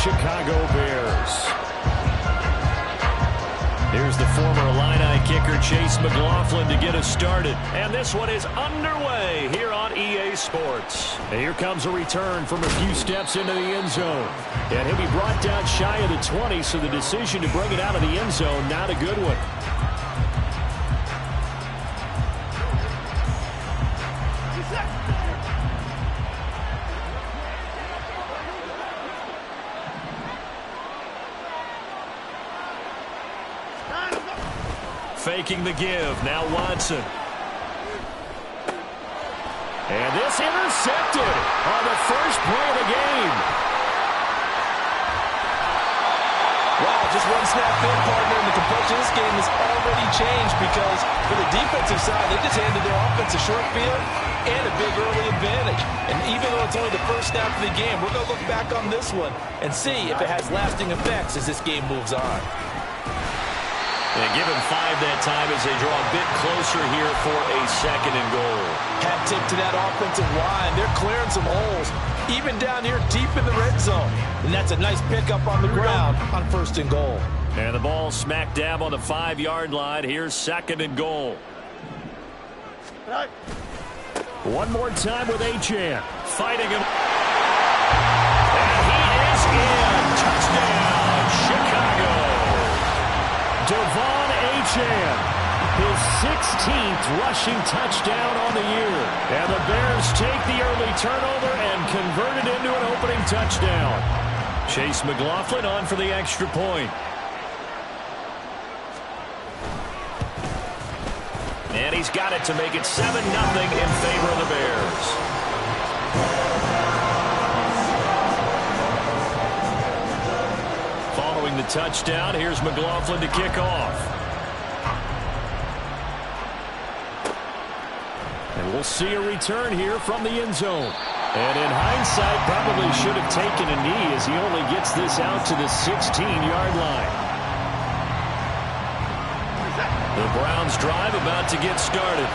Chicago Bears. Here's the former Illini kicker, Chase McLaughlin, to get us started. And this one is underway here on EA Sports. And here comes a return from a few steps into the end zone. And he'll be brought down shy of the 20, so the decision to bring it out of the end zone, not a good one. Faking the give. Now Watson. And this intercepted on the first play of the game. Wow, just one snap in, partner, and the complexion of this game has already changed because for the defensive side, they just handed their offense a short field and a big early advantage. And even though it's only the first snap of the game, we're going to look back on this one and see if it has lasting effects as this game moves on. They give him 5 that time as they draw a bit closer here for a 2nd and goal. Hat tip to that offensive line. They're clearing some holes, even down here deep in the red zone. And that's a nice pickup on the ground on 1st and goal. And the ball smack dab on the 5-yard line. Here's 2nd and goal. One more time with Achane. Fighting him. And he is in. Touchdown, Chicago. Devon Achane, his 16th rushing touchdown on the year. And the Bears take the early turnover and convert it into an opening touchdown. Chase McLaughlin on for the extra point. And he's got it to make it 7-0 in favor of the Bears. The touchdown. Here's McLaughlin to kick off. And we'll see a return here from the end zone. And in hindsight, probably should have taken a knee as he only gets this out to the 16-yard line. The Browns drive about to get started.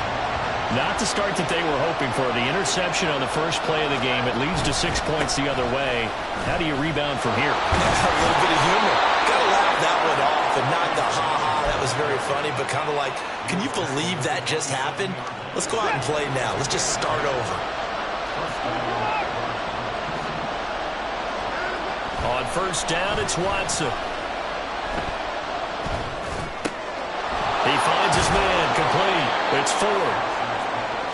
Not the start that they were hoping for. The interception on the first play of the game. It leads to 6 points the other way. How do you rebound from here? A little bit of humor. Got to laugh that one off and not the ha-ha. That was very funny, but kind of like, can you believe that just happened? Let's go out and play now. Let's just start over. On 1st down, it's Watson. He finds his man, complete. It's Ford.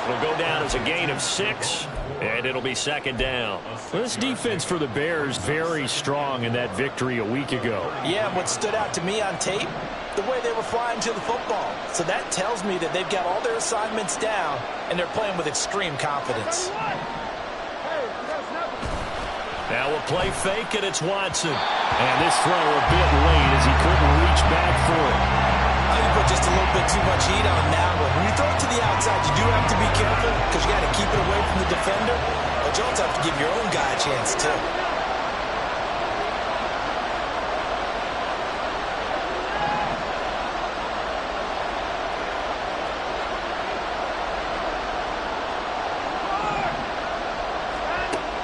It'll go down as a gain of 6, and it'll be 2nd down. This defense for the Bears very strong in that victory a week ago. Yeah, what stood out to me on tape, the way they were flying to the football. So that tells me that they've got all their assignments down, and they're playing with extreme confidence. Now a play fake, and it's Watson. And this throw a bit late as he couldn't reach back for it. I think put just a little bit too much heat on that one. When you throw it to the outside, you do have to be careful because you got to keep it away from the defender. But you also have to give your own guy a chance, too.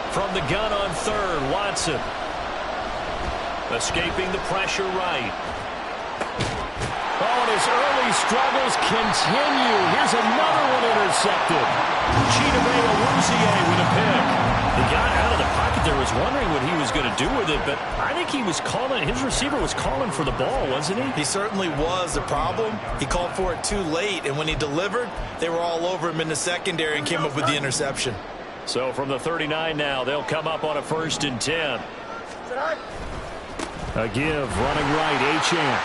From the gun on 3rd, Watson. Escaping the pressure right. Oh, and his early struggles continue. Here's another one intercepted. Chidobe Awuzie with a pick. The guy out of the pocket there was wondering what he was going to do with it, but I think he was calling, his receiver was calling for the ball, wasn't he? He certainly was. The problem, he called for it too late, and when he delivered, they were all over him in the secondary and came up with the interception. So from the 39 now, they'll come up on a 1st and 10. A give, running right, Achane.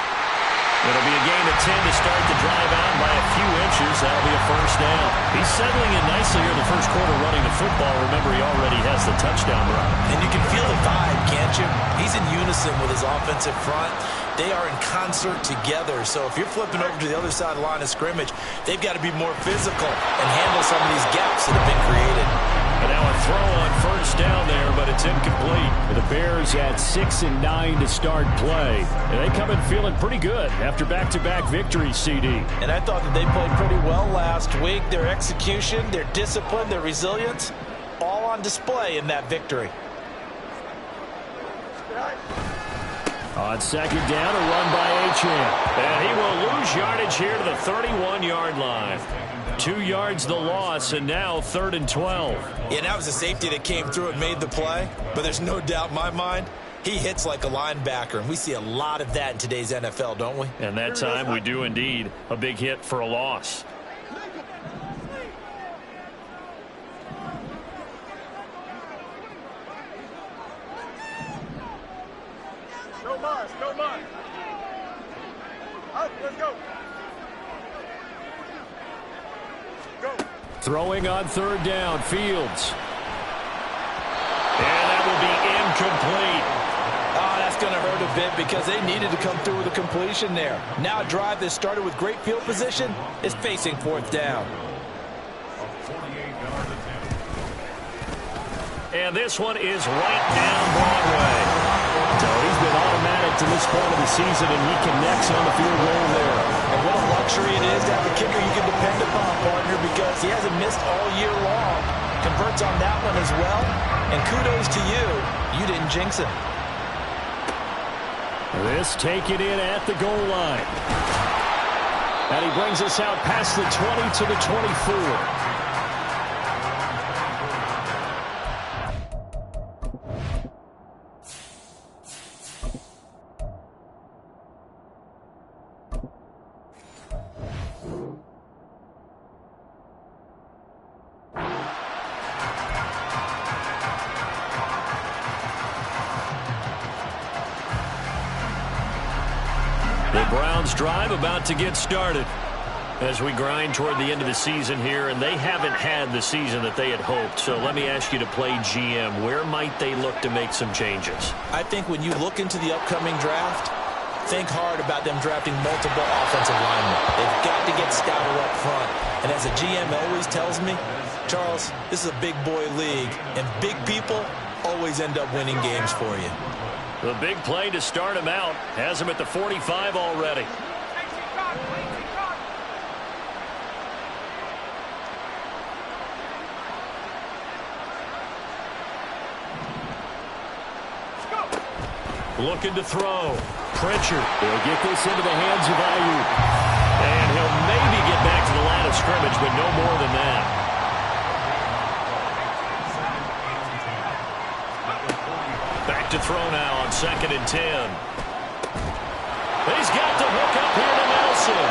It'll be a gain of 10 to start the drive out by a few inches. That'll be a 1st down. He's settling in nicely here in the 1st quarter running the football. Remember, he already has the touchdown run. And you can feel the vibe, can't you? He's in unison with his offensive front. They are in concert together. So if you're flipping over to the other side of the line of scrimmage, they've got to be more physical and handle some of these gaps that have been created. And now a throw on 1st down there, but it's incomplete. The Bears at 6 and 9 to start play. And they come in feeling pretty good after back-to-back victories, CD. And I thought that they played pretty well last week. Their execution, their discipline, their resilience, all on display in that victory. On second down, a run by Achane. And he will lose yardage here to the 31-yard line. 2 yards the loss, and now 3rd and 12. Yeah, that was a safety that came through and made the play. But there's no doubt in my mind, he hits like a linebacker. And we see a lot of that in today's NFL, don't we? And that time we do indeed. A big hit for a loss. No more. Out, let's go. Throwing on 3rd down, Fields. And that will be incomplete. Oh, that's going to hurt a bit because they needed to come through with a completion there. Now a drive that started with great field position is facing 4th down. And this one is right down Broadway. So he's been automatic to this point of the season, and he connects on the field goal there. And what a luxury it is to have a kicker you can depend upon, partner, because he hasn't missed all year long. Converts on that one as well. And kudos to you. You didn't jinx him. This taken in at the goal line. And he brings us out past the 20 to the 24. The Browns drive about to get started as we grind toward the end of the season here, and they haven't had the season that they had hoped. So let me ask you to play GM. Where might they look to make some changes? I think when you look into the upcoming draft, think hard about them drafting multiple offensive linemen. They've got to get stouter up front. And as a GM always tells me, Charles, this is a big boy league, and big people always end up winning games for you. The big play to start him out has him at the 45 already. Looking to throw. Pritchard will get this into the hands of Ayuk. And he'll maybe get back to the line of scrimmage, but no more than that. Back to throw now on 2nd and 10. He's got the hook up here to Nelson.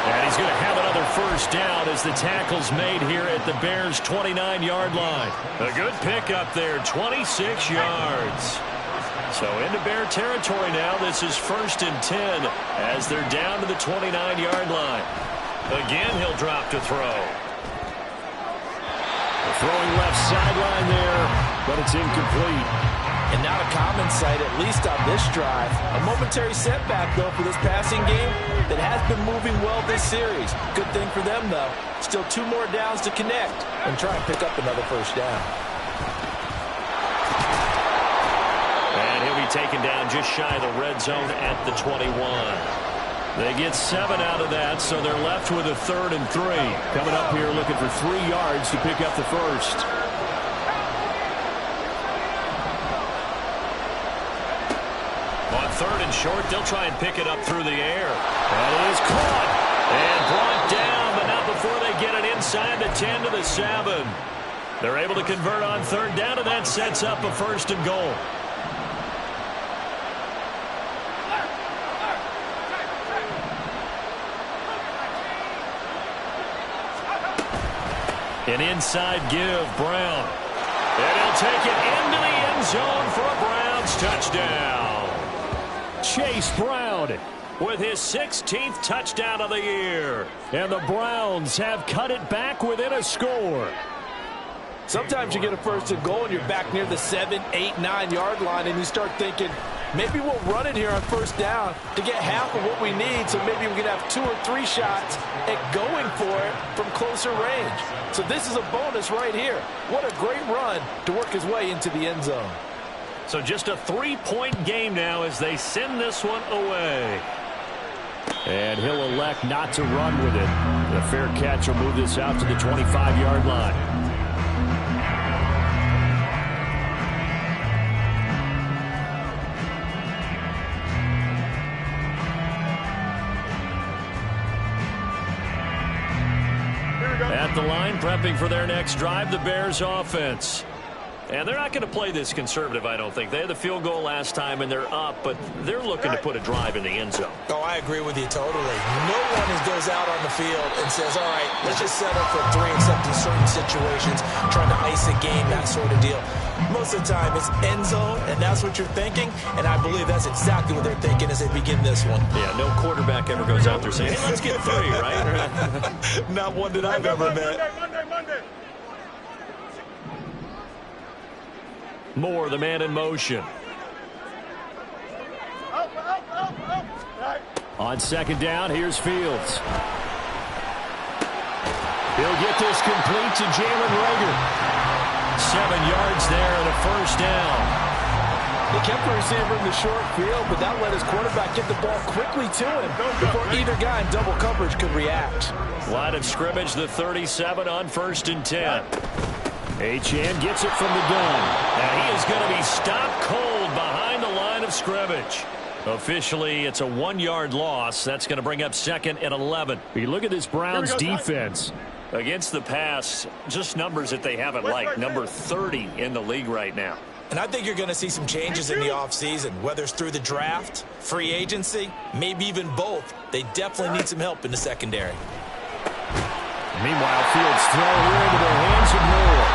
And he's going to have another first down as the tackle's made here at the Bears' 29-yard line. A good pick up there, 26 yards. So into Bear territory now. This is 1st and 10 as they're down to the 29-yard line. Again, he'll drop to throw. The throwing left sideline there, but it's incomplete. And not a common sight, at least on this drive. A momentary setback, though, for this passing game that has been moving well this series. Good thing for them, though. Still 2 more downs to connect and try and pick up another first down. And he'll be taken down just shy of the red zone at the 21. They get 7 out of that, so they're left with a 3rd and 3. Coming up here looking for 3 yards to pick up the first. On 3rd and short, they'll try and pick it up through the air. That is caught and brought down, but not before they get it inside the 10 to the 7. They're able to convert on 3rd down, and that sets up a 1st and goal. An inside give, Brown. And he'll take it into the end zone for a Browns touchdown. Chase Brown with his 16th touchdown of the year. And the Browns have cut it back within a score. Sometimes you get a 1st and goal and you're back near the 7, 8, 9-yard line and you start thinking, maybe we'll run it here on 1st down to get half of what we need, so maybe we can have 2 or 3 shots at going for it from closer range. So this is a bonus right here. What a great run to work his way into the end zone. So just a 3-point game now as they send this one away. And he'll elect not to run with it. The fair catch will move this out to the 25-yard line. the line, prepping for their next drive, the Bears offense. And they're not going to play this conservative, I don't think. They had the field goal last time, and they're up, but they're looking to put a drive in the end zone. Oh, I agree with you totally. No one goes out on the field and says, all right, let's just settle for 3, except in certain situations, trying to ice a game, that sort of deal. Most of the time, it's end zone, and that's what you're thinking, and I believe that's exactly what they're thinking as they begin this one. Yeah, no quarterback ever goes out there saying, hey, let's get 3, right? Not one that I've ever met. Monday. Moore, the man in motion. On second down, here's Fields. He'll get this complete to Jalen Reagor. 7 yards there and a first down. They kept the receiver in the short field, but that let his quarterback get the ball quickly to him before either guy in double coverage could react. Line of scrimmage, the 37 on 1st and 10. Achane gets it from the gun. And he is going to be stopped cold behind the line of scrimmage. Officially, it's a 1-yard loss. That's going to bring up 2nd and 11. You look at this Browns defense. Against the pass, just numbers that they haven't liked. Number 30 in the league right now. And I think you're going to see some changes in the offseason, whether it's through the draft, free agency, maybe even both. They definitely need some help in the secondary. Meanwhile, Fields thrown into the hands of Moore.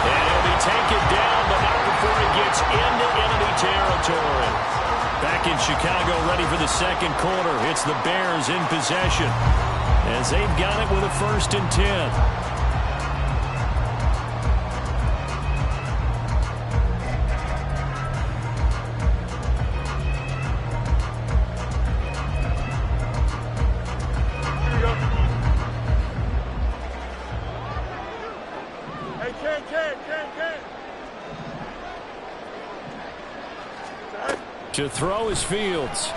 And he'll be taken down, but not before he gets into enemy territory. Back in Chicago, ready for the second quarter. It's the Bears in possession as they've got it with a 1st and 10. To throw is Fields.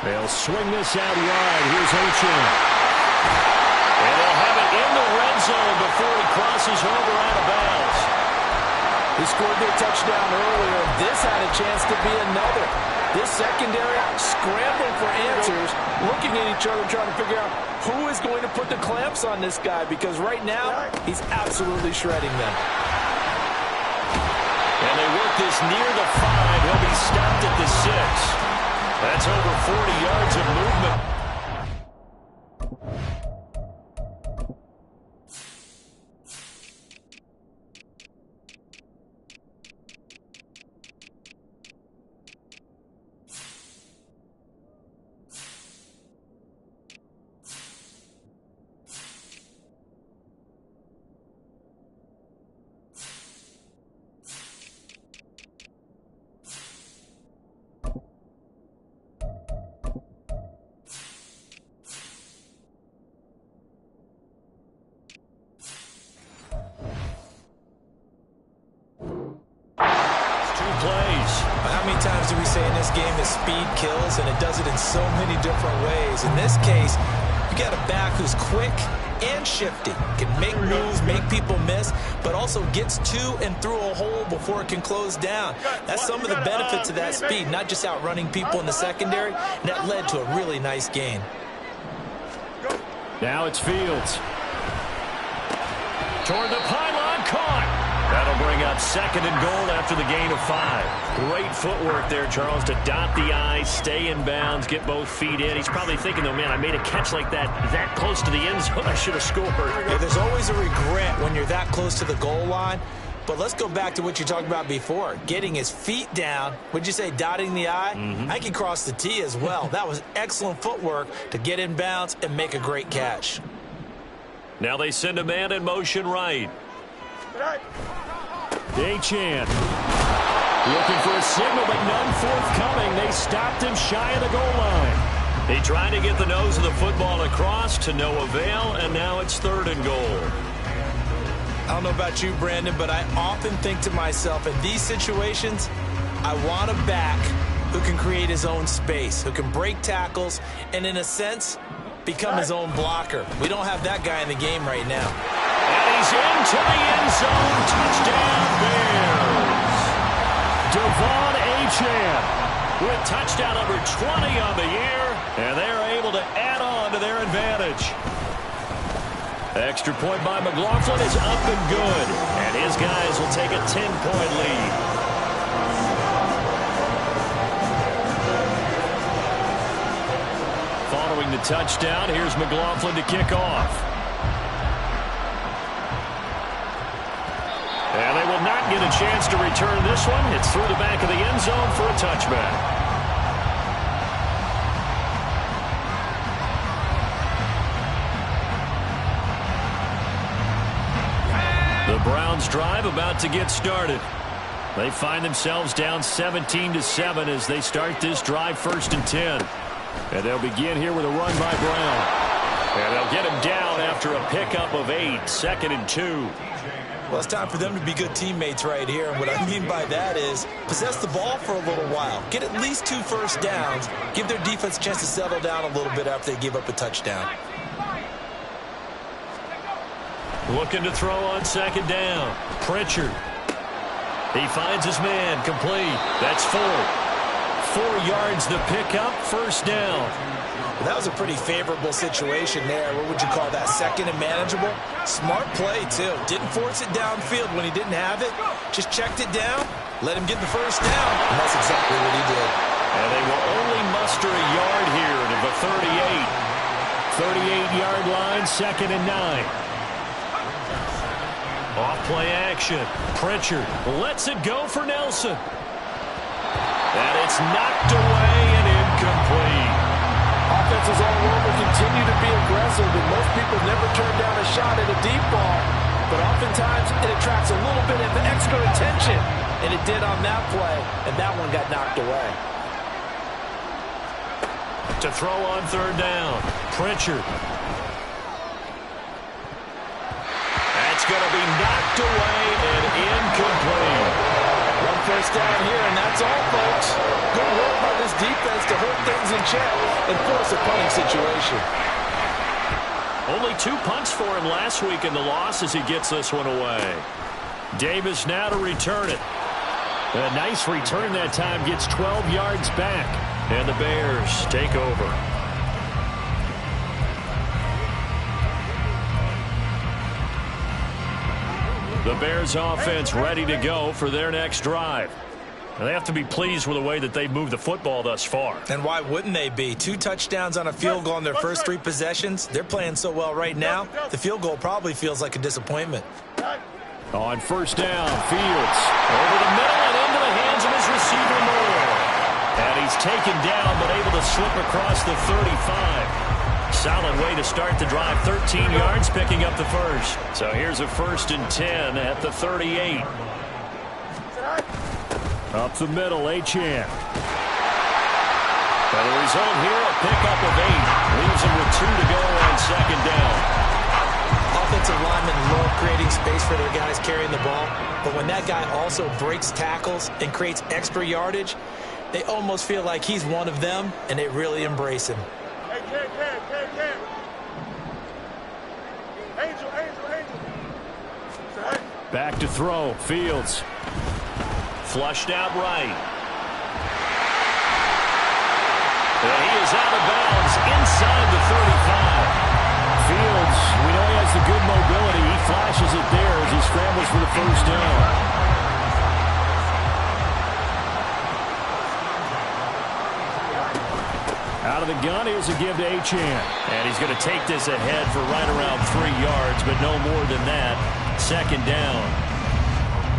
They'll swing this out wide. Here's Achane. And they'll have it in the red zone before he crosses over out of bounds. He scored their touchdown earlier. This had a chance to be another. This secondary scrambling for answers, looking at each other, trying to figure out who is going to put the clamps on this guy, because right now he's absolutely shredding them. And they work this near the 5. He'll be stopped at the 6. That's over 40 yards of movement. How many times do we say in this game that speed kills, and it does it in so many different ways? In this case, you got a back who's quick and shifty, can make moves, make people miss, but also gets to and through a hole before it can close down. That's some of the benefits of that speed, not just outrunning people in the secondary, and that led to a really nice gain. Now it's Fields. Toward the pylon, caught. That'll bring up 2nd and goal after the gain of 5. Great footwork there, Charles, to dot the I, stay in bounds, get both feet in. He's probably thinking, though, man, I made a catch like that close to the end zone. I should have scored. Yeah, there's always a regret when you're that close to the goal line. But let's go back to what you talked about before, getting his feet down. Would you say dotting the I? I can cross the T as well. That was excellent footwork to get in bounds and make a great catch. Now they send a man in motion right. Achane looking for a signal, but none forthcoming. They stopped him shy of the goal line. They tried to get the nose of the football across, to no avail, and now it's 3rd and goal. I don't know about you, Brandon, but I often think to myself, in these situations, I want a back who can create his own space, who can break tackles, and in a sense, become his own blocker. We don't have that guy in the game right now. And he's into the end zone. Touchdown, Bears. Devon Achane with touchdown number 20 on the year, and they're able to add on to their advantage. Extra point by McLaughlin is up and good. And his guys will take a 10-point lead. Following the touchdown, here's McLaughlin to kick off. And they will not get a chance to return this one. It's through the back of the end zone for a touchback. The Browns drive about to get started. They find themselves down 17-7 as they start this drive 1st and 10. And they'll begin here with a run by Brown. And they'll get him down after a pickup of 8, 2nd and 2. Well, it's time for them to be good teammates right here. And what I mean by that is possess the ball for a little while. Get at least 2 first downs. Give their defense a chance to settle down a little bit after they give up a touchdown. Looking to throw on 2nd down. Pritchard. He finds his man. Complete. That's 4. 4 yards the pickup. 1st down. Well, that was a pretty favorable situation there. What would you call that? 2nd and manageable? Smart play, too. Didn't force it downfield when he didn't have it. Just checked it down. Let him get the 1st down. And that's exactly what he did. And they will only muster a yard here to the 38. 38-yard line. 2nd and 9. Off-play action. Pritchard lets it go for Nelson. And it's knocked away and incomplete. Offenses all over continue to be aggressive, and most people never turn down a shot at a deep ball. But oftentimes it attracts a little bit of extra attention, and it did on that play, and that one got knocked away. To throw on 3rd down. Pritchard. That's going to be knocked away and incomplete. 1 first down here, and that's all, folks. Good work by this defense to hold things in check and force a punting situation. Only 2 punts for him last week in the loss as he gets this one away. Davis now to return it. A nice return that time, gets 12 yards back. And the Bears take over. The Bears offense ready to go for their next drive. And they have to be pleased with the way that they've moved the football thus far. And why wouldn't they be? 2 touchdowns on a field goal in their first 3 possessions. They're playing so well right now, the field goal probably feels like a disappointment. On 1st down, Fields over the middle and into the hands of his receiver, Moore. And he's taken down but able to slip across the 35. Solid way to start the drive. 13 yards, picking up the 1st. So here's a 1st and 10 at the 38. Up the middle, Achane. And the result here, a pickup of 8. Leaves him with 2 to go on 2nd down. Offensive linemen love creating space for their guys carrying the ball. But when that guy also breaks tackles and creates extra yardage, they almost feel like he's one of them, and they really embrace him. Back to throw. Fields. Flushed out right. And he is out of bounds inside the 35. Fields, we know he has the good mobility. He flashes it there as he scrambles for the 1st down. Out of the gun, here's a give to Achane. And he's going to take this ahead for right around 3 yards, but no more than that. 2nd down.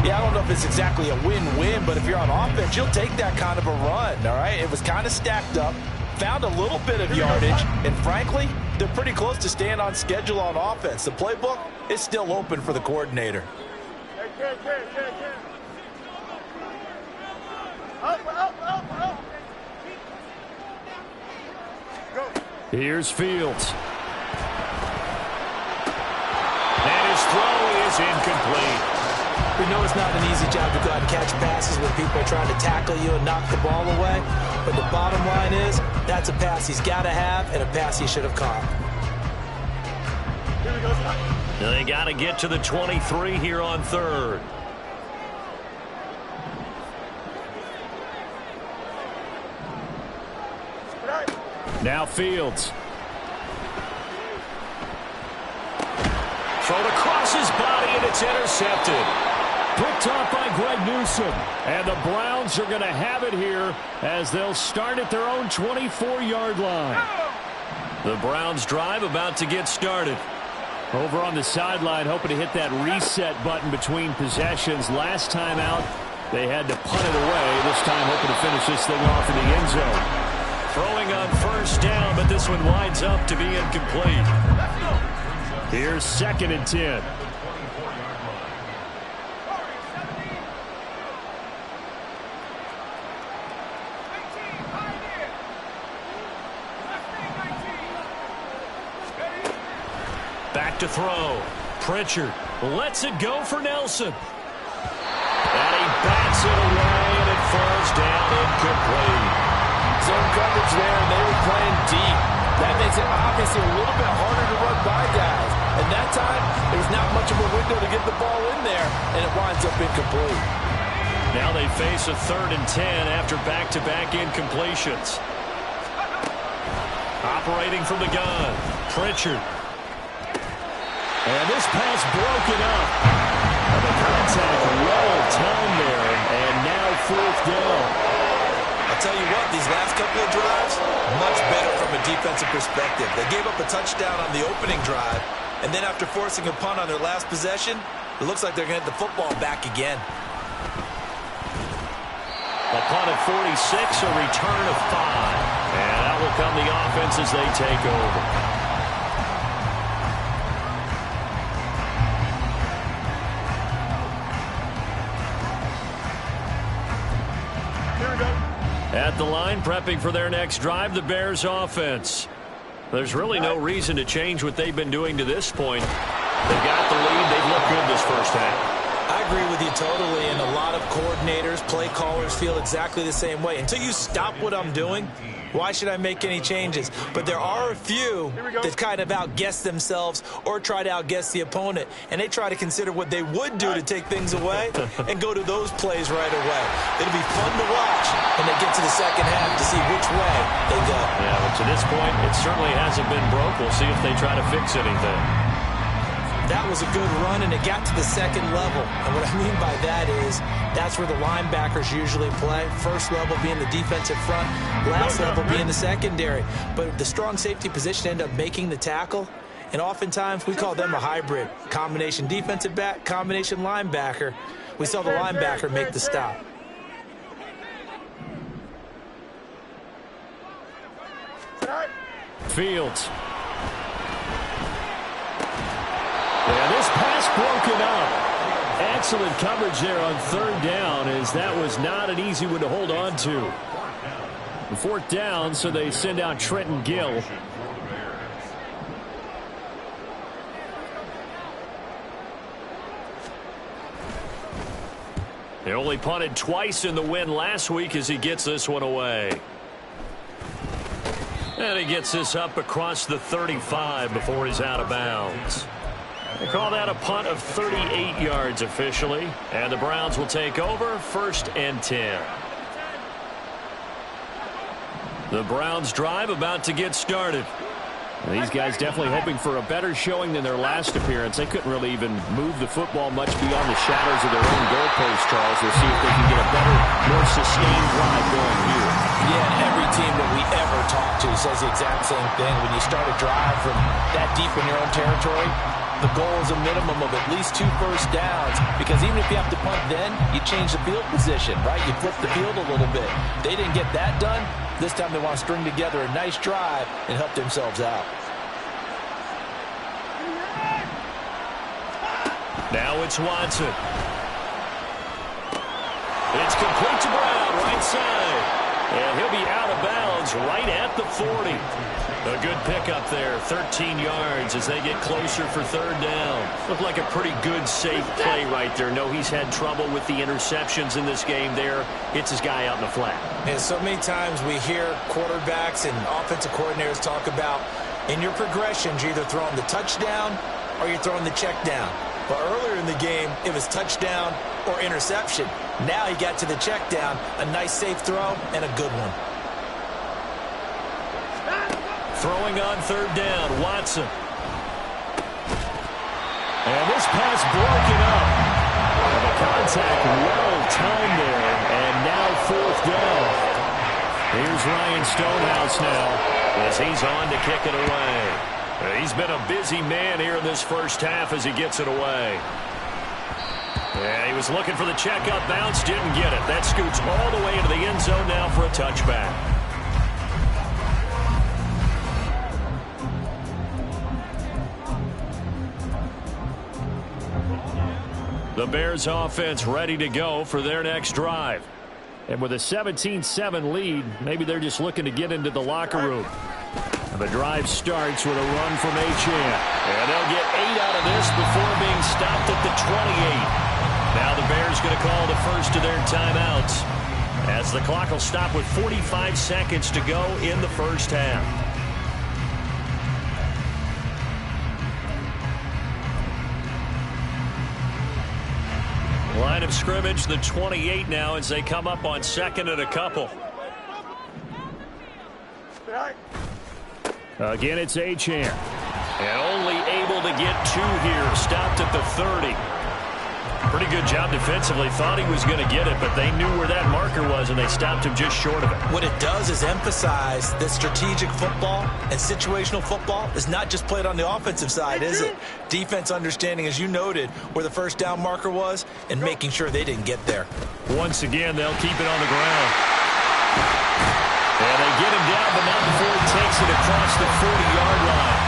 Yeah, I don't know if it's exactly a win-win, but if you're on offense, you'll take that kind of a run, all right? It was kind of stacked up, found a little bit of yardage, and frankly, they're pretty close to staying on schedule on offense. The playbook is still open for the coordinator. Here's Fields. And his throw is incomplete. We know it's not an easy job to go out and catch passes when people are trying to tackle you and knock the ball away. But the bottom line is, that's a pass he's got to have and a pass he should have caught. They got to get to the 23 here on 3rd. Now Fields. thrown across his body, and it's intercepted. Picked off by Greg Newsome. And the Browns are going to have it here as they'll start at their own 24-yard line. The Browns drive about to get started. Over on the sideline, hoping to hit that reset button between possessions. Last time out, they had to punt it away. This time, hoping to finish this thing off in the end zone. Throwing on first down, but this one winds up to be incomplete. Here's 2nd and 10. Back to throw. Pritchard lets it go for Nelson. And he bats it away, and it falls down incomplete. Zone coverage there, and they were playing deep. That makes it obviously a little bit harder to run by guys. And that time, there's not much of a window to get the ball in there, and it winds up incomplete. Now they face a 3rd and 10 after back-to-back incompletions. Operating from the gun, Pritchard. And this pass broken up. And the contact well timed there, and now 4th down. I'll tell you what, these last couple of drives, much better from a defensive perspective. They gave up a touchdown on the opening drive, and then after forcing a punt on their last possession, it looks like they're going to get the football back again. A punt at 46, a return of 5. And out will come the offense as they take over. At the line, prepping for their next drive, the Bears offense. There's really no reason to change what they've been doing to this point. They've got the lead. They've looked good this first half. I agree with you totally, and a lot of coordinators, play callers feel exactly the same way. Until you stop what I'm doing, why should I make any changes? But there are a few that kind of outguess themselves or try to outguess the opponent, and they try to consider what they would do to take things away and go to those plays right away. It'll be fun to watch when they get to the second half to see which way they go. Yeah, but to this point, it certainly hasn't been broke. We'll see if they try to fix anything. That was a good run, and it got to the second level. And what I mean by that is that's where the linebackers usually play. First level being the defensive front, last level being the secondary. But the strong safety position ended up making the tackle, and oftentimes we call them a hybrid. Combination defensive back, combination linebacker. We saw the linebacker make the stop. Fields. And this pass broken up. Excellent coverage there on 3rd down, as that was not an easy one to hold on to. 4th down, so they send out Trenton Gill. They only punted twice in the win last week as he gets this one away. And he gets this up across the 35 before he's out of bounds. They call that a punt of 38 yards officially. And the Browns will take over 1st and 10. The Browns drive about to get started. These guys definitely hoping for a better showing than their last appearance. They couldn't really even move the football much beyond the shadows of their own goalpost, Charles. We'll see if they can get a better, more sustained drive going here. Yeah, and every team that we ever talk to says the exact same thing. When you start a drive from that deep in your own territory, the goal is a minimum of at least 2 first downs, because even if you have to punt then, you change the field position, right? You flip the field a little bit. They didn't get that done. This time they want to string together a nice drive and help themselves out. Now it's Watson. It's complete to Brown, right side. And he'll be out of bounds right at the 40. A good pickup there, 13 yards as they get closer for 3rd down. Looked like a pretty good, safe play right there. No, he's had trouble with the interceptions in this game there. Hits his guy out in the flat. And so many times we hear quarterbacks and offensive coordinators talk about in your progressions, you're either throwing the touchdown or you're throwing the check down. But earlier in the game, it was touchdown or interception. Now he got to the check down, a nice safe throw, and a good one. Throwing on 3rd down, Watson. And this pass broken up. And the contact well timed there. And now 4th down. Here's Ryan Stonehouse now as he's on to kick it away. He's been a busy man here in this first half as he gets it away. Yeah, he was looking for the checkup bounce, didn't get it. That scoots all the way into the end zone now for a touchback. The Bears offense ready to go for their next drive. And with a 17-7 lead, maybe they're just looking to get into the locker room. And the drive starts with a run from Achane. And they'll get 8 out of this before being stopped at the 28. Now the Bears going to call the first of their timeouts as the clock will stop with 45 seconds to go in the first half. Line of scrimmage, the 28 now as they come up on 2nd and a couple. Again, it's Achane. And only able to get 2 here. Stopped at the 30. Pretty good job defensively. Thought he was going to get it, but they knew where that marker was, and they stopped him just short of it. What it does is emphasize that strategic football and situational football is not just played on the offensive side, is it? Defense understanding, as you noted, where the first down marker was and making sure they didn't get there. Once again, they'll keep it on the ground. And they get him down, but not before he takes it across the 40-yard line.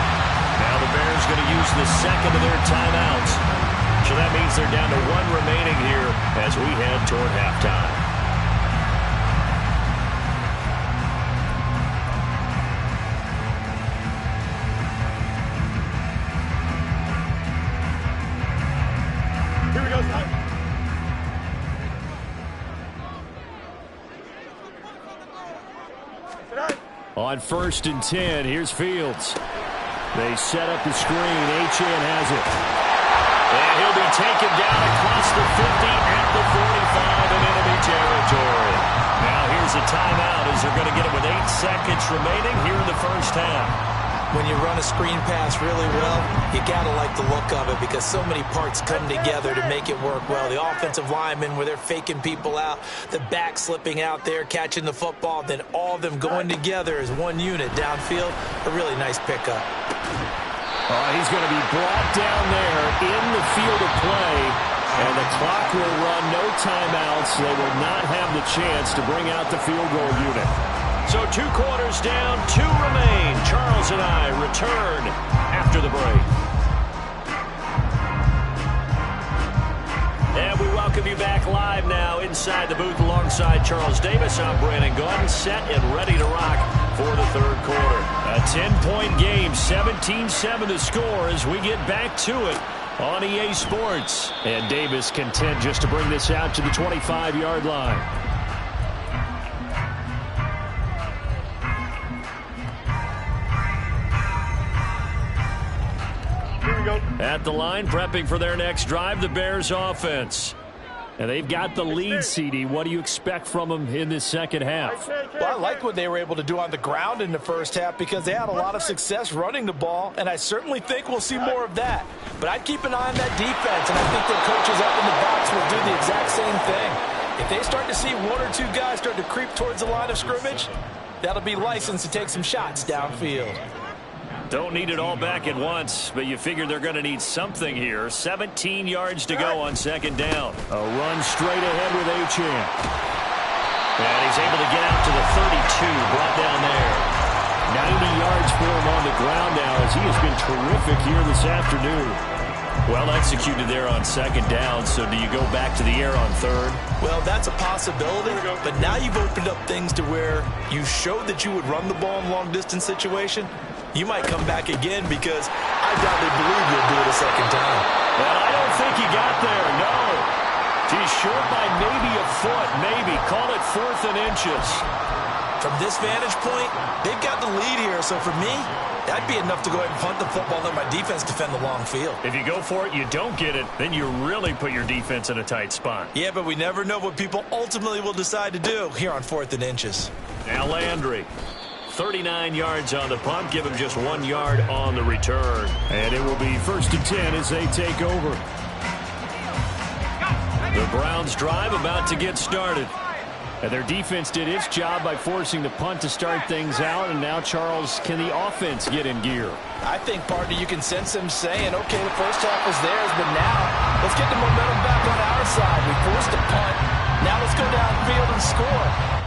Now the Bears going to use the second of their timeouts. So that means they're down to 1 remaining here as we head toward halftime. Here we go, son. On 1st and 10, here's Fields. They set up the screen. Achane has it. And he'll be taken down across the 50 at the 45 in enemy territory. Now here's a timeout as they're going to get it with 8 seconds remaining here in the first half. When you run a screen pass really well, you got to like the look of it because so many parts come together to make it work well. The offensive linemen where they're faking people out, the back slipping out there, catching the football, then all of them going together as one unit downfield. A really nice pickup. He's going to be brought down there in the field of play, and the clock will run, no timeouts. They will not have the chance to bring out the field goal unit. So 2 quarters down, 2 remain. Charles and I return after the break. And we welcome you back live now inside the booth alongside Charles Davis. I'm Brandon Gaudin, set and ready to rock for the 3rd quarter. A 10-point game, 17-7 the score as we get back to it on EA Sports. And Davis content just to bring this out to the 25-yard line. At the line, prepping for their next drive, the Bears offense. And they've got the lead, CD. What do you expect from them in this second half? Well, I like what they were able to do on the ground in the first half because they had a lot of success running the ball, and I certainly think we'll see more of that. But I'd keep an eye on that defense, and I think their coaches up in the box will do the exact same thing. If they start to see 1 or 2 guys start to creep towards the line of scrimmage, that'll be licensed to take some shots downfield. Don't need it all back at once, but you figure they're going to need something here. 17 yards to go on 2nd down. A run straight ahead with Achane. And he's able to get out to the 32, brought down there. 90 yards for him on the ground now as he has been terrific here this afternoon. Well executed there on 2nd down, so do you go back to the air on 3rd? Well, that's a possibility, but now you've opened up things to where you showed that you would run the ball in long-distance situation. You might come back again because I doubtly believe you'll do it a 2nd time. But I don't think he got there, no. He's short by maybe a foot, maybe. Call it 4th and inches. From this vantage point, they've got the lead here, so for me, that'd be enough to go ahead and punt the football and let my defense defend the long field. If you go for it, you don't get it, then you really put your defense in a tight spot. Yeah, but we never know what people ultimately will decide to do here on 4th and inches. Now Landry. 39 yards on the punt. Give him just 1 yard on the return. And it will be 1st and 10 as they take over. The Browns drive about to get started. And their defense did its job by forcing the punt to start things out. And now, Charles, can the offense get in gear? I think, partner, you can sense them saying, okay, the first half was theirs, but now let's get the momentum back on our side. We forced a punt. Now let's go downfield and score.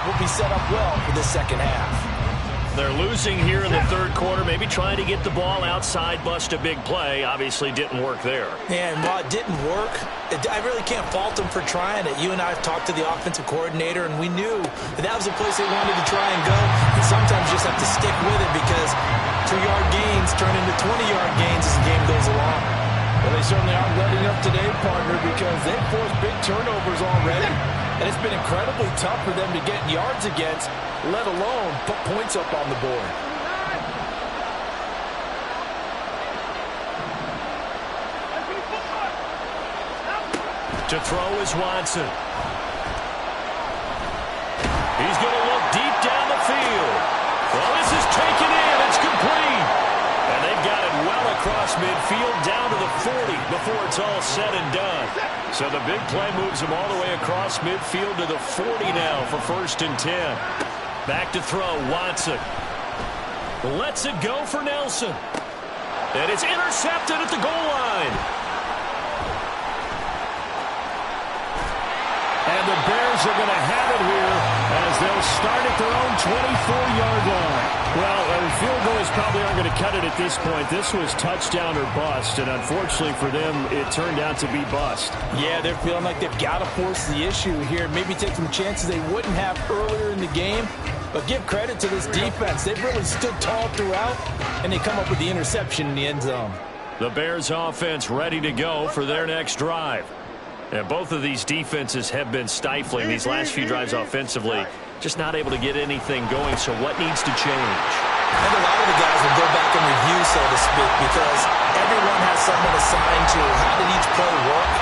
Will be set up well for the second half. They're losing here in the third quarter, maybe trying to get the ball outside, bust a big play. Obviously didn't work there. Yeah, and while it didn't work, I really can't fault them for trying it. You and I have talked to the offensive coordinator, and we knew that was a place they wanted to try and go. And sometimes you just have to stick with it because 2-yard gains turn into 20-yard gains as the game goes along. Well, they certainly aren't letting up today, partner, because they've forced big turnovers already. And it's been incredibly tough for them to get yards against, let alone put points up on the board. To throw is Watson. He's going to look deep down the field. Well, this is taken in. It's complete. And they've got it well across midfield down to the 40 before it's all said and done. So the big play moves them all the way across midfield to the 40 now for 1st and 10. Back to throw, Watson. Lets it go for Nelson. And it's intercepted at the goal line. And the Bears are going to have it here as they'll start at their own 24-yard line. Well, field goals probably aren't going to cut it at this point. This was touchdown or bust, and unfortunately for them, it turned out to be bust. Yeah, they're feeling like they've got to force the issue here. Maybe take some chances they wouldn't have earlier in the game. But give credit to this defense. They've really stood tall throughout, and they come up with the interception in the end zone. The Bears offense ready to go for their next drive. And both of these defenses have been stifling these last few drives offensively. Just not able to get anything going, so what needs to change? And a lot of the guys will go back and review, so to speak, because everyone has someone assigned to how did each play work.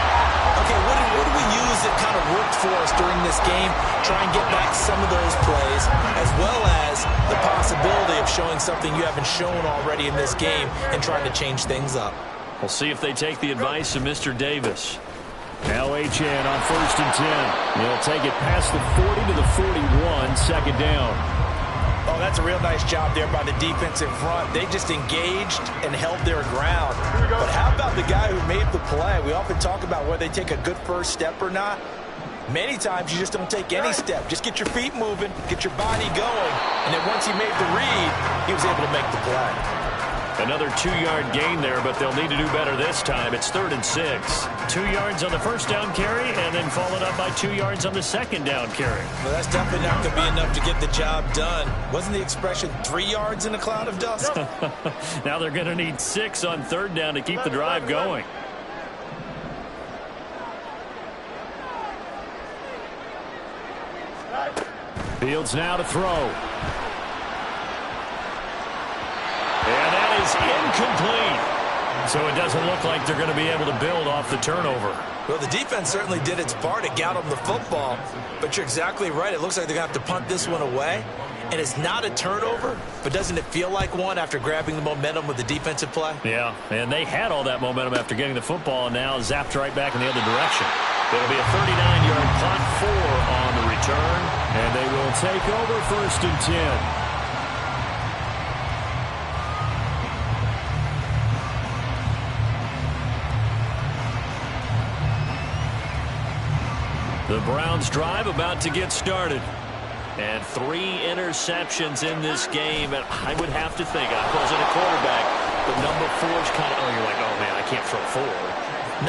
Okay, what do we use that kind of worked for us during this game? Try and get back some of those plays, as well as the possibility of showing something you haven't shown already in this game and trying to change things up. We'll see if they take the advice of Mr. Davis. Now Achane on 1st and 10. He'll take it past the 40 to the 41, 2nd down. Oh, that's a real nice job there by the defense in front. They just engaged and held their ground. But how about the guy who made the play? We often talk about whether they take a good first step or not. Many times you just don't take any step. Just get your feet moving, get your body going, and then once he made the read, he was able to make the play. Another 2-yard gain there, but they'll need to do better this time. It's 3rd and 6. 2 yards on the first down carry, and then followed up by 2 yards on the second down carry. Well, that's definitely not going to be enough to get the job done. Wasn't the expression 3 yards in a cloud of dust? Now they're going to need 6 on 3rd down to keep the drive going. Fields now to throw. And that is incomplete. So it doesn't look like they're going to be able to build off the turnover. Well, the defense certainly did its part to get them the football. But you're exactly right. It looks like they're going to have to punt this one away. And it's not a turnover, but doesn't it feel like one after grabbing the momentum with the defensive play? Yeah, and they had all that momentum after getting the football and now zapped right back in the other direction. It'll be a 39-yard punt, 4 on the return. And they will take over 1st and 10. The Browns drive about to get started. And 3 interceptions in this game. And I would have to think, I wasn't a quarterback, but number 4 is kind of, you're like, oh, man, I can't throw 4.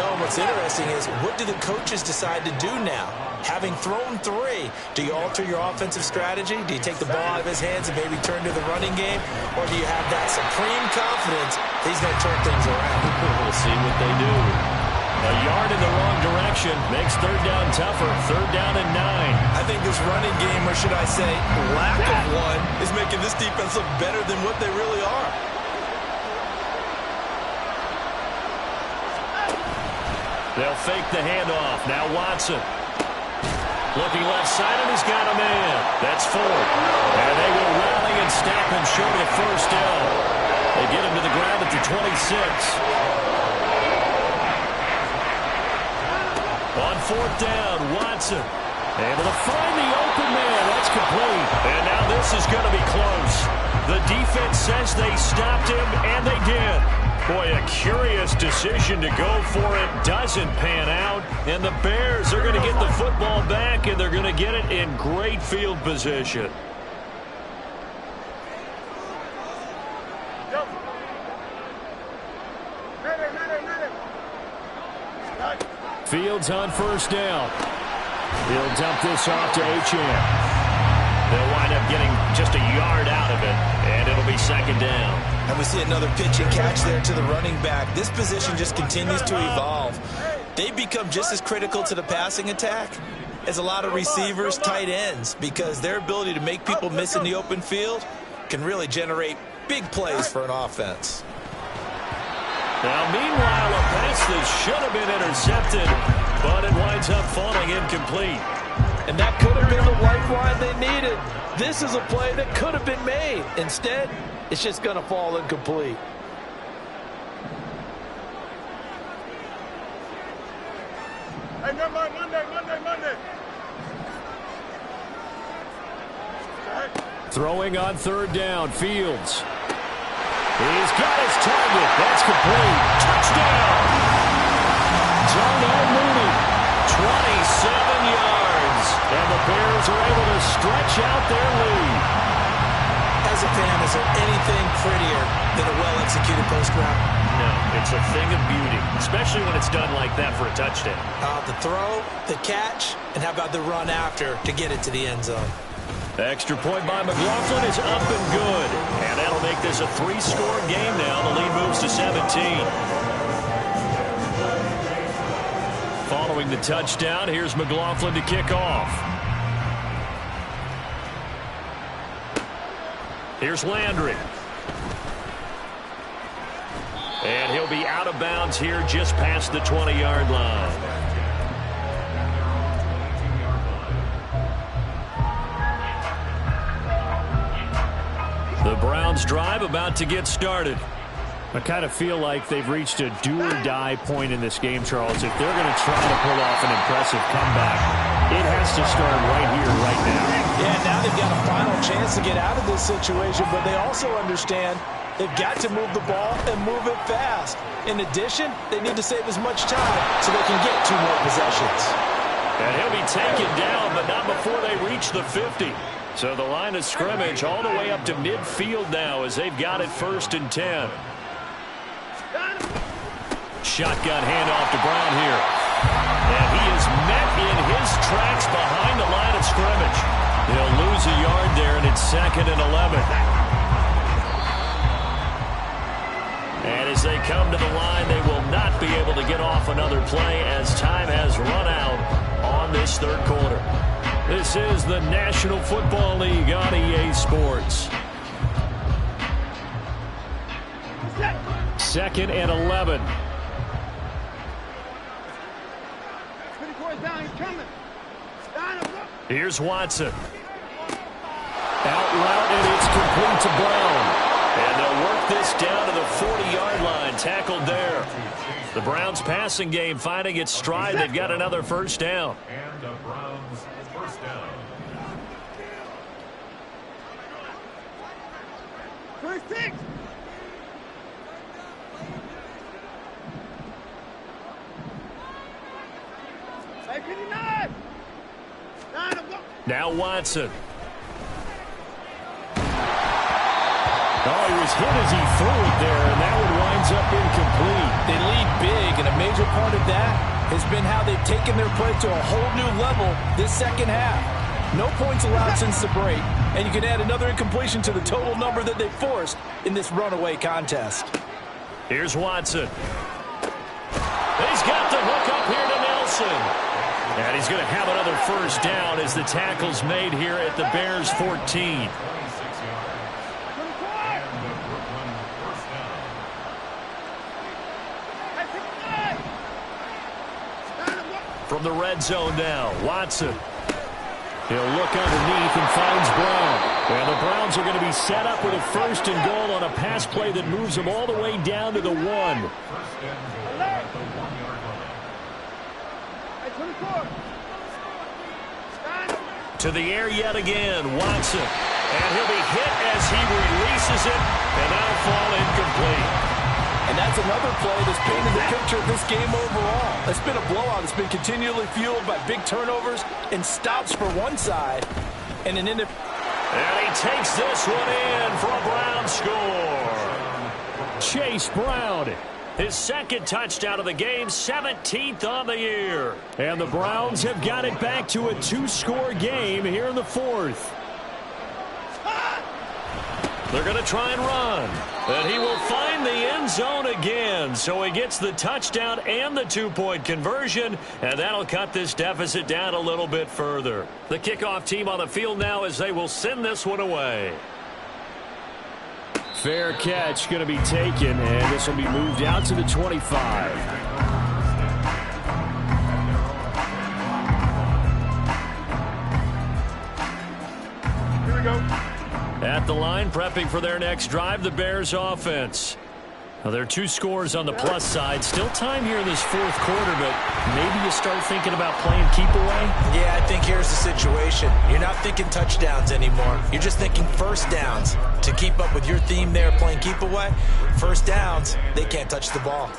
No, what's interesting is what do the coaches decide to do now? Having thrown 3, do you alter your offensive strategy? Do you take the ball out of his hands and maybe turn to the running game? Or do you have that supreme confidence that he's going to turn things around? We'll see what they do. A yard in the wrong direction makes third down tougher. Third down and 9. I think this running game, or should I say lack of one, is making this defense look better than what they really are. They'll fake the handoff. Now Watson. Looking left side, and he's got a man. That's Ford. And they will rally and stop him short of the first down. They get him to the ground at the 26. On fourth down, Watson. Able to find the open man. That's complete. And now this is going to be close. The defense says they stopped him, and they did. Boy, a curious decision to go for it. Doesn't pan out. And the Bears are going to get the football back, and they're going to get it in great field position. Fields on first down. He'll dump this off to Achane. They'll wind up getting just a yard out of it, and it'll be second down. And we see another pitch and catch there to the running back. This position just continues to evolve. They've become just as critical to the passing attack as a lot of receivers, tight ends, because their ability to make people miss in the open field can really generate big plays for an offense. Now, meanwhile, a pass that should have been intercepted, but it winds up falling incomplete. And that could have been the lifeline they needed. This is a play that could have been made. Instead, it's just going to fall incomplete. Hey, Monday. Throwing on third down, Fields. He's got his target. That's complete. Touchdown. Darnell Mooney, 27 yards. And the Bears are able to stretch out their lead. As a fan, is there anything prettier than a well-executed post route? No, it's a thing of beauty, especially when it's done like that for a touchdown. The throw, the catch, and how about the run after to get it to the end zone? Extra point by McLaughlin is up and good. And that'll make this a 3-score game now. The lead moves to 17. Following the touchdown, here's McLaughlin to kick off. Here's Landry. And he'll be out of bounds here just past the 20-yard line. The Browns drive about to get started. I kind of feel like they've reached a do-or-die point in this game, Charles. If they're going to try to pull off an impressive comeback, it has to start right here, right now. Yeah, now they've got a final chance to get out of this situation, but they also understand they've got to move the ball and move it fast. In addition, they need to save as much time so they can get 2 more possessions. And he'll be taken down, but not before they reach the 50. So the line of scrimmage all the way up to midfield now as they've got it 1st and 10. Shotgun handoff to Brown here. And he is met in his tracks behind the line of scrimmage. He'll lose a yard there, and it's 2nd and 11. And as they come to the line, they will not be able to get off another play as time has run out on this 3rd quarter. This is the National Football League on EA Sports. 2nd and 11. Here's Watson. Out route, and it's complete to Brown. And they'll work this down to the 40-yard line, tackled there. The Browns passing game finding its stride. They've got another 1st down. And the Browns first down. First 6. Now Watson. Oh, he was hit as he threw it there, and that one winds up incomplete. They lead big, and a major part of that has been how they've taken their play to a whole new level this 2nd half. No points allowed since the break, and you can add another incompletion to the total number that they forced in this runaway contest. Here's Watson. He's got the hook up here to Nelson. And he's going to have another first down as the tackle's made here at the Bears 14. From the red zone now, Watson. He'll look underneath and finds Brown. And the Browns are going to be set up with a first and goal on a pass play that moves them all the way down to the 1. To the air yet again, Watson. And he'll be hit as he releases it, and that'll fall incomplete. And that's another play that's painted the picture of this game overall. It's been a blowout. It's been continually fueled by big turnovers and stops for one side. And he takes this one in for a Brown score. Chase Brown, his second touchdown of the game, 17th on the year. And the Browns have got it back to a 2-score game here in the 4th. They're going to try and run. And he will find the end zone again. So he gets the touchdown and the 2-point conversion. And that'll cut this deficit down a little bit further. The kickoff team on the field now as they will send this one away. Fair catch going to be taken. And this will be moved out to the 25. Here we go. At the line, prepping for their next drive, the Bears offense. Now, there are 2 scores on the plus side. Still time here in this 4th quarter, but maybe you start thinking about playing keep away? Yeah, I think here's the situation. You're not thinking touchdowns anymore. You're just thinking first downs. To keep up with your theme there, playing keep away, first downs, they can't touch the ball.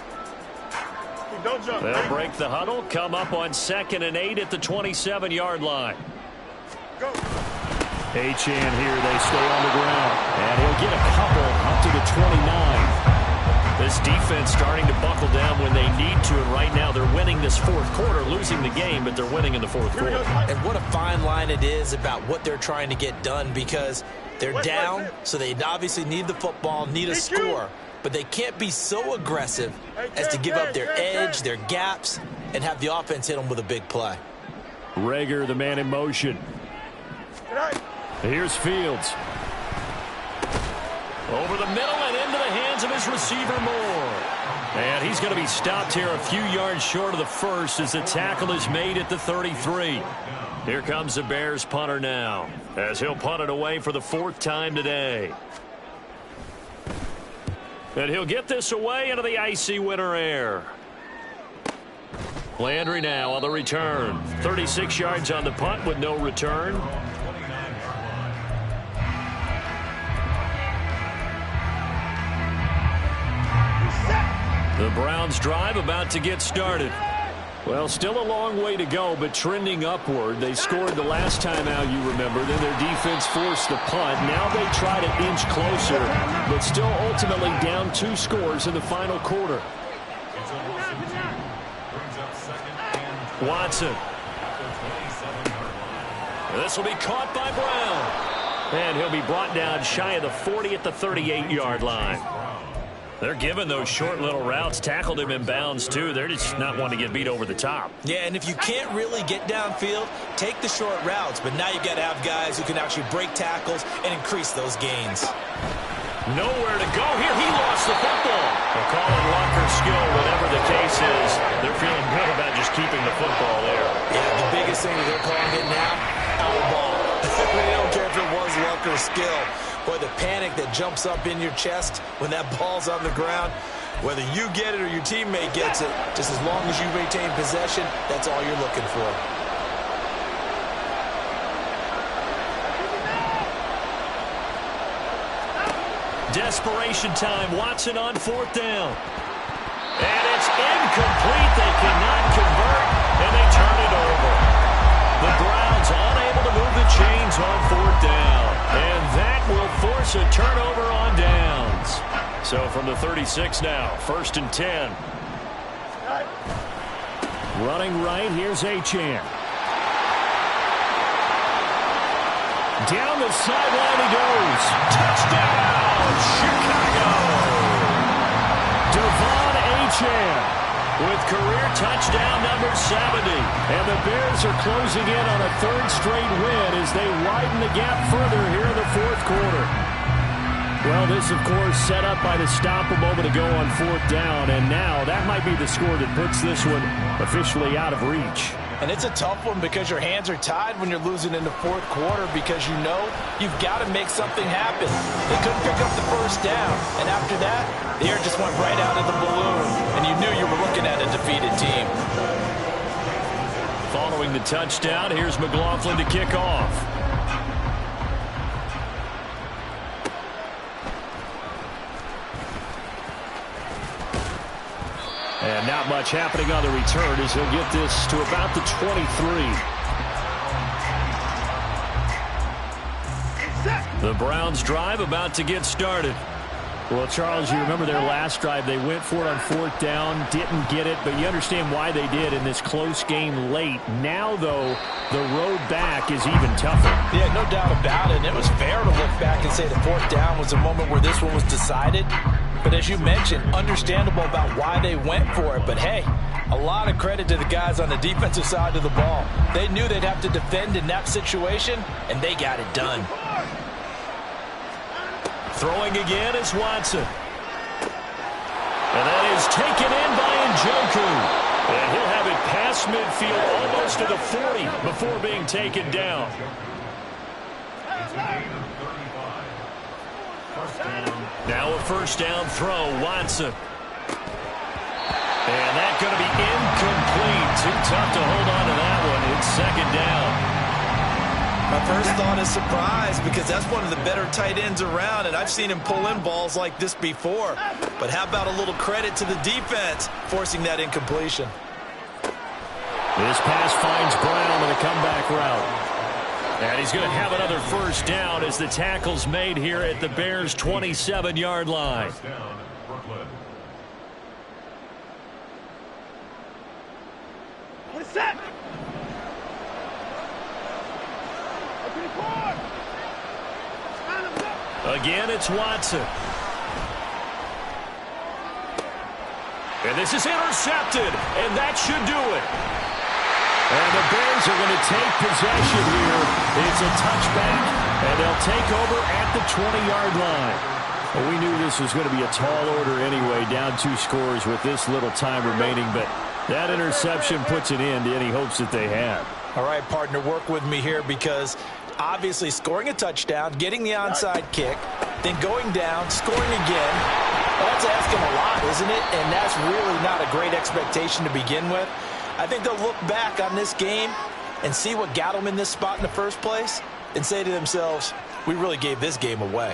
Don't jump. They'll break the huddle, come up on 2nd and 8 at the 27-yard line. Go. Achane here, they stay on the ground. And he'll get a couple up to the 29. This defense starting to buckle down when they need to, and right now they're winning this 4th quarter, losing the game, but they're winning in the 4th quarter. And what a fine line it is about what they're trying to get done, because they're down, so they obviously need the football, need a score, but they can't be so aggressive as to give up their edge, their gaps, and have the offense hit them with a big play. Reagor, the man in motion. Here's Fields. Over the middle and into the hands of his receiver, Moore. And he's going to be stopped here a few yards short of the first as the tackle is made at the 33. Here comes the Bears punter now, as he'll punt it away for the 4th time today. And he'll get this away into the icy winter air. Landry now on the return. 36 yards on the punt with no return. The Browns drive about to get started. Well, still a long way to go, but trending upward. They scored the last time out, you remember. Then their defense forced the punt. Now they try to inch closer, but still ultimately down 2 scores in the final quarter. Watson. This will be caught by Brown. And he'll be brought down shy of the 40 at the 38-yard line. They're giving those short little routes. Tackled him in bounds, too. They're just not wanting to get beat over the top. Yeah, and if you can't really get downfield, take the short routes. But now you've got to have guys who can actually break tackles and increase those gains. Nowhere to go here. He lost the football. They'll call it luck or skill, whatever the case is. They're feeling good about just keeping the football there. Yeah, the biggest thing that they're calling it now, out of ball. They don't care if it was luck or skill. Boy, the panic that jumps up in your chest when that ball's on the ground, whether you get it or your teammate gets it, just as long as you maintain possession, that's all you're looking for. Desperation time. Watson on 4th down. And it's incomplete. They cannot convert, and they turn it over. The Browns unable to move the chains on 4th down. And that will force a turnover on downs. So from the 36 now, 1st and 10. Running right, here's Achane. Down the sideline he goes. Touchdown, Chicago. Devon Achane. with career touchdown number 70. And the Bears are closing in on a third straight win as they widen the gap further here in the fourth quarter. Well, this, of course, set up by the stop a moment ago on fourth down, and now that might be the score that puts this one officially out of reach. And it's a tough one because your hands are tied when you're losing in the fourth quarter because you know you've got to make something happen. They couldn't pick up the first down, and after that, the air just went right out of the balloon, and you knew you were looking at a defeated team. Following the touchdown, here's McLaughlin to kick off. And not much happening on the return as he'll get this to about the 23. The Browns drive about to get started. Well, Charles, you remember their last drive. They went for it on fourth down, didn't get it, but you understand why they did in this close game late. Now, though, the road back is even tougher. Yeah, no doubt about it. And it was fair to look back and say the fourth down was a moment where this one was decided. But as you mentioned, understandable about why they went for it. But, hey, a lot of credit to the guys on the defensive side of the ball. They knew they'd have to defend in that situation, and they got it done. Throwing again is Watson. And that is taken in by Njoku. And he'll have it past midfield almost to the 40 before being taken down. Now a first down throw, Watson. And that's going to be incomplete. Too tough to hold on to that one. It's second down. My first thought is surprise because that's one of the better tight ends around, and I've seen him pull in balls like this before. But how about a little credit to the defense forcing that incompletion? This pass finds Brown on the comeback route. And he's going to have another first down as the tackle's made here at the Bears' 27-yard line. Set. Again, it's Watson. And this is intercepted, and that should do it. And the Bears are going to take possession here. It's a touchback, and they'll take over at the 20-yard line. Well, we knew this was going to be a tall order anyway, down 2 scores with this little time remaining, but that interception puts an end to any hopes that they had. All right, partner, work with me here because obviously scoring a touchdown, getting the onside kick, then going down, scoring again, well, that's asking a lot, isn't it? And that's really not a great expectation to begin with. I think they'll look back on this game and see what got them in this spot in the first place and say to themselves, we really gave this game away.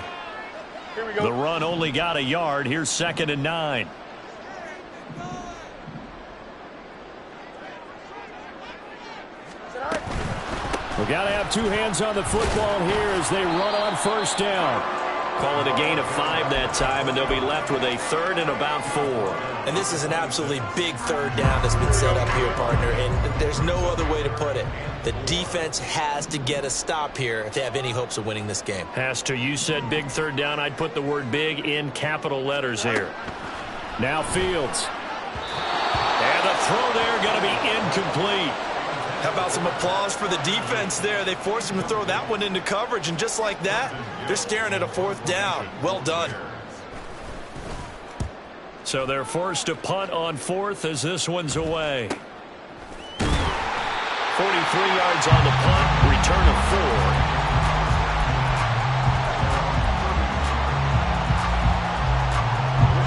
Here we go. The run only got a yard. Here's 2nd and 9. We've got to have 2 hands on the football here as they run on first down. Call it a gain of 5 that time, and they'll be left with a 3rd and about 4. And this is an absolutely big third down that's been set up here, partner, and there's no other way to put it. The defense has to get a stop here if they have any hopes of winning this game. Has to. You said big third down. I'd put the word big in capital letters here. Now Fields. And the throw there going to be incomplete. How about some applause for the defense there? They forced him to throw that one into coverage, and just like that, they're staring at a 4th down. Well done. So they're forced to punt on 4th as this one's away. 43 yards on the punt, return of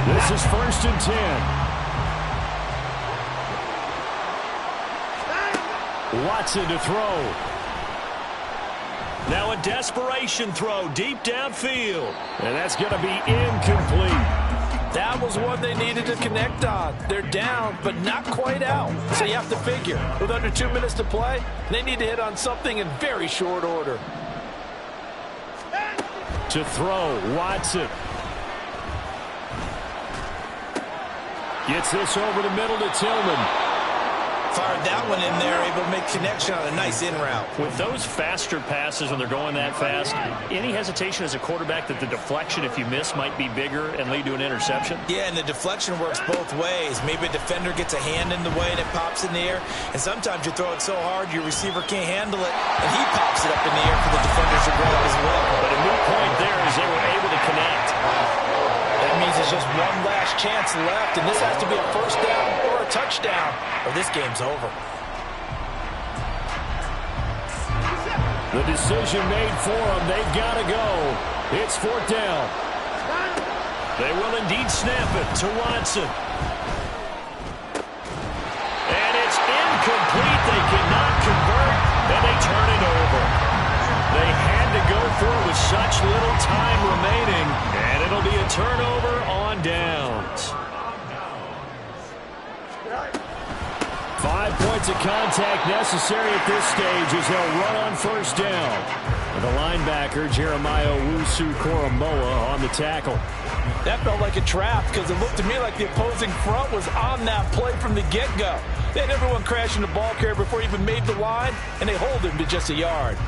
4. This is 1st and 10. Watson to throw. Now a desperation throw deep downfield. And that's going to be incomplete. That was one they needed to connect on. They're down, but not quite out. So you have to figure, with under 2 minutes to play, they need to hit on something in very short order. To throw, Watson. Gets this over the middle to Tillman. Fired that one in there, able to make connection on a nice in route. With those faster passes when they're going that fast, any hesitation as a quarterback that the deflection, if you miss, might be bigger and lead to an interception? Yeah, and the deflection works both ways. Maybe a defender gets a hand in the way and it pops in the air, and sometimes you throw it so hard your receiver can't handle it, and he pops it up in the air for the defenders to grab as well. But a new point there is they were able to connect. That means it's just one last chance left, and this has to be a first down or a touchdown, or this game's over. The decision made for them. They've got to go. It's fourth down. They will indeed snap it to Watson. And it's incomplete. They cannot convert, and they turn it over. They had to go for it with such little time remaining, and it'll be a turnover on downs. 5 points of contact necessary at this stage as they'll run on first down. The linebacker, Jeremiah Owusu-Koramoah, on the tackle. That felt like a trap because it looked to me like the opposing front was on that play from the get-go. They had everyone crashing the ball carrier before he even made the line, and they hold him to just a yard.